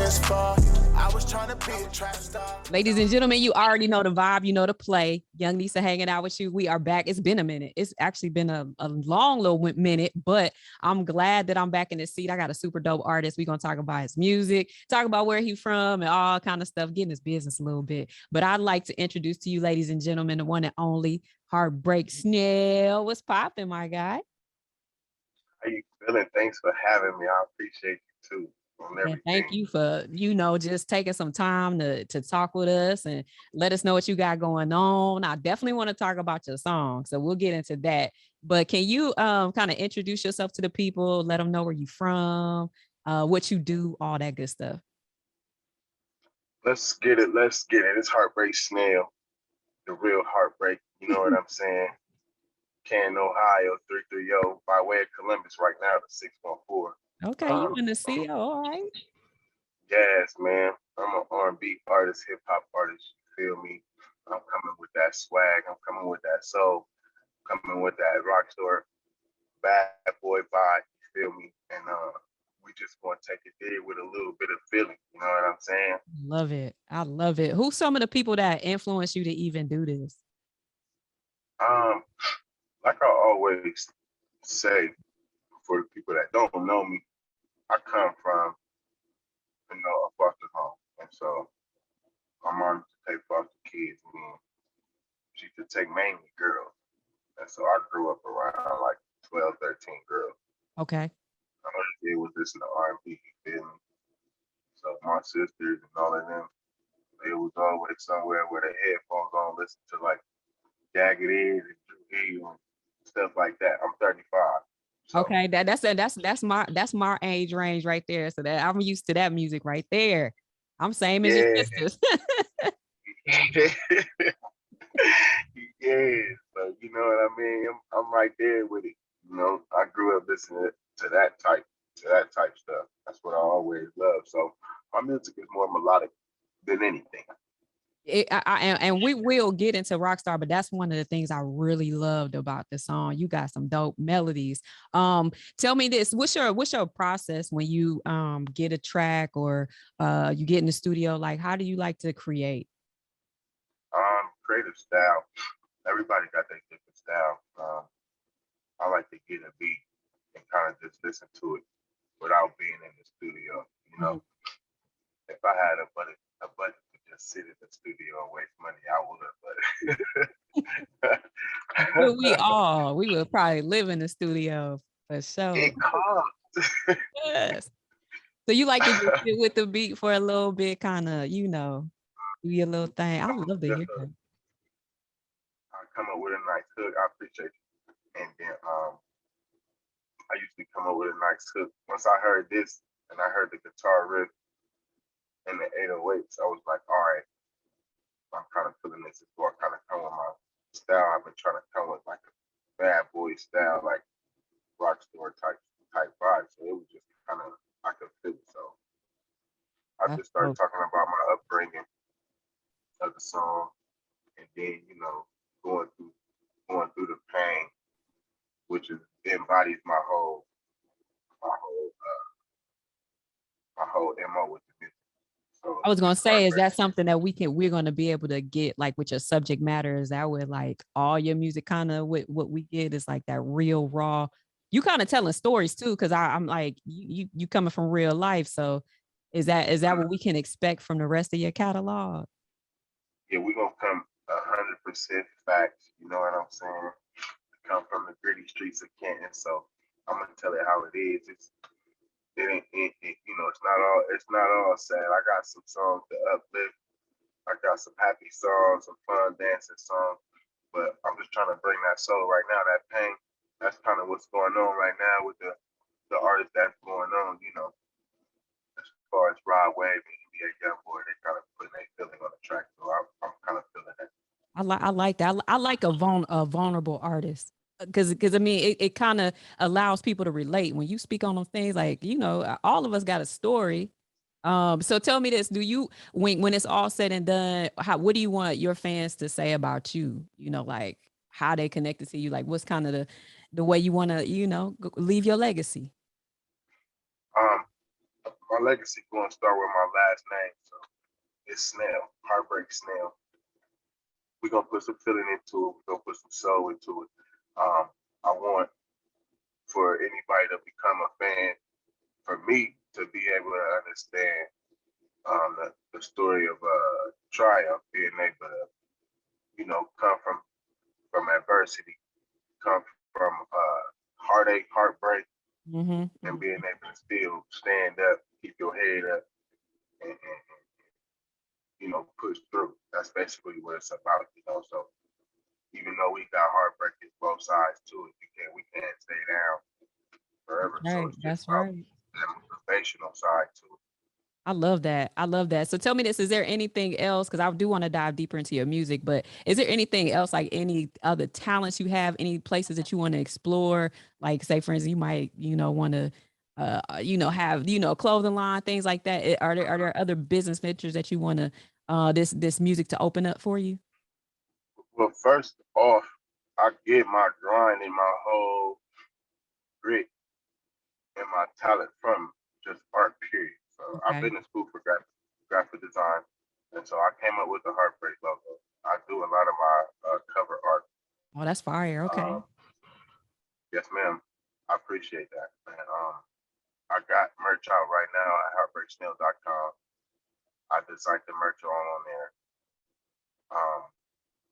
I was trying to be a trap star. Ladies and gentlemen, you already know the vibe, you know the play. Young Nisa hanging out with you. We are back. It's been a minute. It's actually been a long little minute, but I'm glad that I'm back in the seat. I got a super dope artist. We're going to talk about his music, talk about where he's from and all kind of stuff, getting his business a little bit. But I'd like to introduce to you, ladies and gentlemen, the one and only Heartbreak Snell. What's popping, my guy? How you feeling? Thanks for having me. I appreciate you too. And thank you for, just taking some time to talk with us and let us know what you got going on. I definitely want to talk about your song, so we'll get into that. But can you kind of introduce yourself to the people, let them know where you from, what you do, all that good stuff? Let's get it. It's Heartbreak Snell, the real heartbreak. You know what I'm saying? Canton, Ohio, 330 by way of Columbus right now, the 614. Okay, you in the CO, all right. Yes, man. I'm an R&B artist, hip hop artist. You feel me? I'm coming with that swag. I'm coming with that soul. Coming with that Rockstar bad boy vibe. You feel me? And we just gonna take it there with a little bit of feeling. You know what I'm saying? Love it. I love it. Who's some of the people that influence you to even do this? Like I always say, for the people that don't know me, I come from, a foster home. And so my mom used to take foster kids and she could take mainly girls. And so I grew up around like 12, 13 girls. Okay. All I did was listen to R&B, you feel me? So my sisters and all of them, they was always somewhere with their headphones on, listen to like Jagged Edge and Drew Hill and stuff like that. I'm 35. So. Okay, that's my age range right there. So that I'm used to that music right there. I'm same as your sisters. Yeah, so you know what I mean. I'm right there with it. You know, I grew up listening to that type stuff. That's what I always loved. So my music is more melodic than anything. And we will get into Rockstar, but that's one of the things I really loved about the song. You got some dope melodies. Tell me this: what's your process when you get a track or you get in the studio? Like, how do you like to create? Creative style. Everybody got their different style. I like to get a beat and kind of just listen to it without being in the studio. You know, if I had a budget to just sit in the studio and waste money, I would have. But we would probably live in the studio for sure. It costs. Yes. So you like to just sit with the beat for a little bit, kind of, do your little thing. I love to hear that. I come up with a nice hook. I appreciate you. And then I usually come up with a nice hook. Once I heard this and I heard the guitar riff and the 808s, I was like, all right, I'm kind of feeling this before I kind of come with my style. I've been trying to come with like a bad boy style, like Rockstar type vibe. So it was just kind of, I could feel it. So I just started talking about my upbringing of the song, and then going through the pain, which embodies my whole MO with the music. So I was gonna say, is that something that we're gonna be able to get like with your subject matter? Is that with like all your music kind of what we get is like that real raw? You kind of telling stories too, because I'm like you coming from real life. So is that what we can expect from the rest of your catalog? Yeah, we're gonna come 100% facts. You know what I'm saying? Come from the gritty streets of Canton, so I'm gonna tell it how it is. It's not all sad. I got some songs to uplift. I got some happy songs, some fun dancing songs, but I'm just trying to bring that soul right now, that pain. That's kind of what's going on right now with the artists that's going on. As far as Rod Wave and NBA Youngboy, they kind of putting their feeling on the track, so I'm kind of feeling that. I like that. I like a vulnerable artist. Because I mean, it kind of allows people to relate when you speak on those things. Like, all of us got a story. So tell me this: do you, when it's all said and done, what do you want your fans to say about you? Like how they connected to you. Like, what's kind of the way you want to, leave your legacy? My my legacy going to start with my last name. So it's Snell, Heartbreak Snell. We're going to put some feeling into it. We're going to put some soul into it. I want for anybody to become a fan, for me to be able to understand the story of triumph, being able to, come from adversity, come from heartache, heartbreak, and being able to still stand up, keep your head up, and push through. That's basically what it's about, So even though we got heartbreak, it's both sides to it. We can't stay down forever. Right, So it's that's just about right. that motivational side to it. I love that. I love that. So tell me this, is there anything else? Because I do want to dive deeper into your music, but is there anything else, like any other talents you have, any places that you want to explore? Like say, for instance, you might, want to, have, clothing line, things like that. Are there other business ventures that you want to, this music to open up for you? Well, first off, I get my grind and my whole grit and my talent from just art, period. So I've been in school for graphic design, and so I came up with the Heartbreak logo. I do a lot of my cover art. Oh, that's fire. Okay. Yes, ma'am. I appreciate that, man. I got merch out right now at heartbreaksnell.com. I designed the merch on there.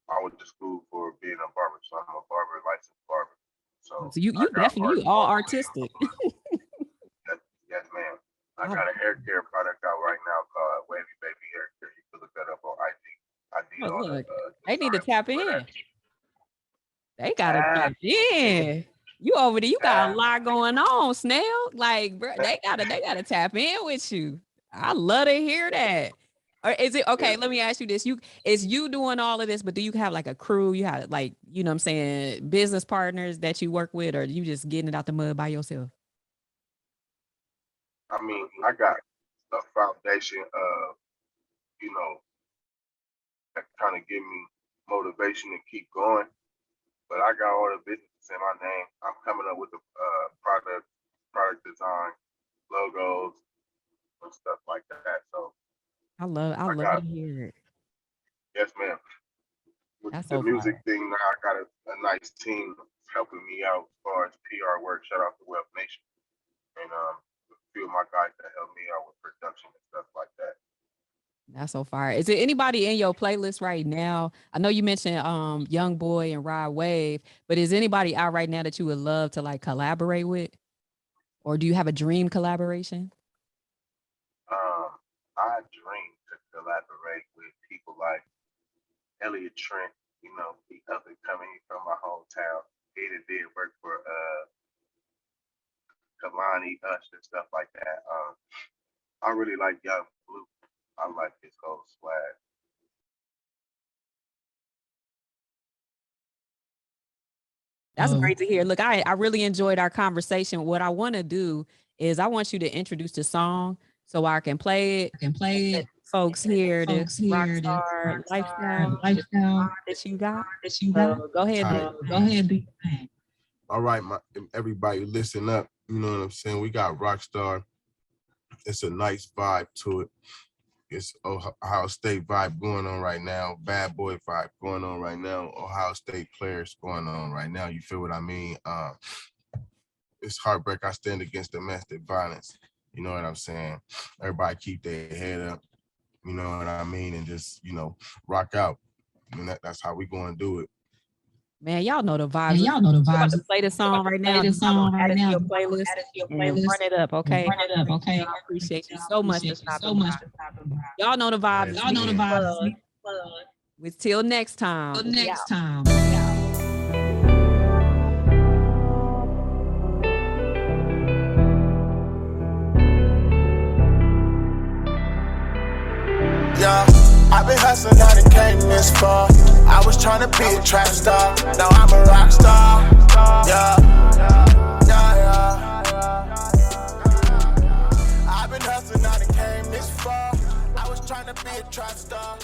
I went to school for being a barber, so I'm a barber, licensed barber. So you definitely, you all artistic. Yes, ma'am. I got a hair care product out right now called Wavy Baby Hair Care. You can look that up on IG. I did all Look, the they need to tap in. They gotta Ah. tap in. You over there, you got a lot going on, Snell. Like, bro, they gotta tap in with you. I love to hear that. Or is it okay? Let me ask you this. Is you doing all of this, but do you have like a crew? You have like, what I'm saying, business partners that you work with, or you just getting it out the mud by yourself? I mean, I got a foundation of, that kind of give me motivation to keep going. But I got all the businesses in my name. I'm coming up with the product design, logos, and stuff like that. So I love to hear it. yes, ma'am. With That's the so music fire. thing now, I got a nice team helping me out as far as PR work. Shout out to Wealth Nation. And a few of my guys that help me out with production and stuff like that. That's so fire. Is there anybody in your playlist right now? I know you mentioned Young Boy and Rod Wave, but is anybody out right now that you would love to like collaborate with? Or do you have a dream collaboration? I dream to collaborate with people like Elliot Trent, he up and coming from my hometown. He did work for Kalani, Us, and stuff like that. I really like Young Blue. I like his whole swag. That's great to hear. Look, I really enjoyed our conversation. What I want to do is I want you to introduce the song so I can play it. Let folks hear this rockstar lifestyle that you got. Go ahead. Go ahead, do your thing. All right, everybody, listen up. You know what I'm saying? We got Rockstar. It's a nice vibe to it. It's Ohio State vibe going on right now. Bad boy vibe going on right now. Ohio State players going on right now. You feel what I mean? It's Heartbreak. I stand against domestic violence. You know what I'm saying? Everybody keep their head up. You know what I mean? And just, rock out. And that's how we going to do it. Man, y'all know the vibes. We're about to play the song right now. Add it to your playlist and run it up, okay? I appreciate you so much for stopping by. Y'all know the vibes. Y'all know the vibes. With till next time. Till next time. Yeah, I've been hustling, I done came this far. I was trying to be a trap star, now I'm a rock star. Yeah, I've been hustling, I done came this far. I was trying to be a trap star.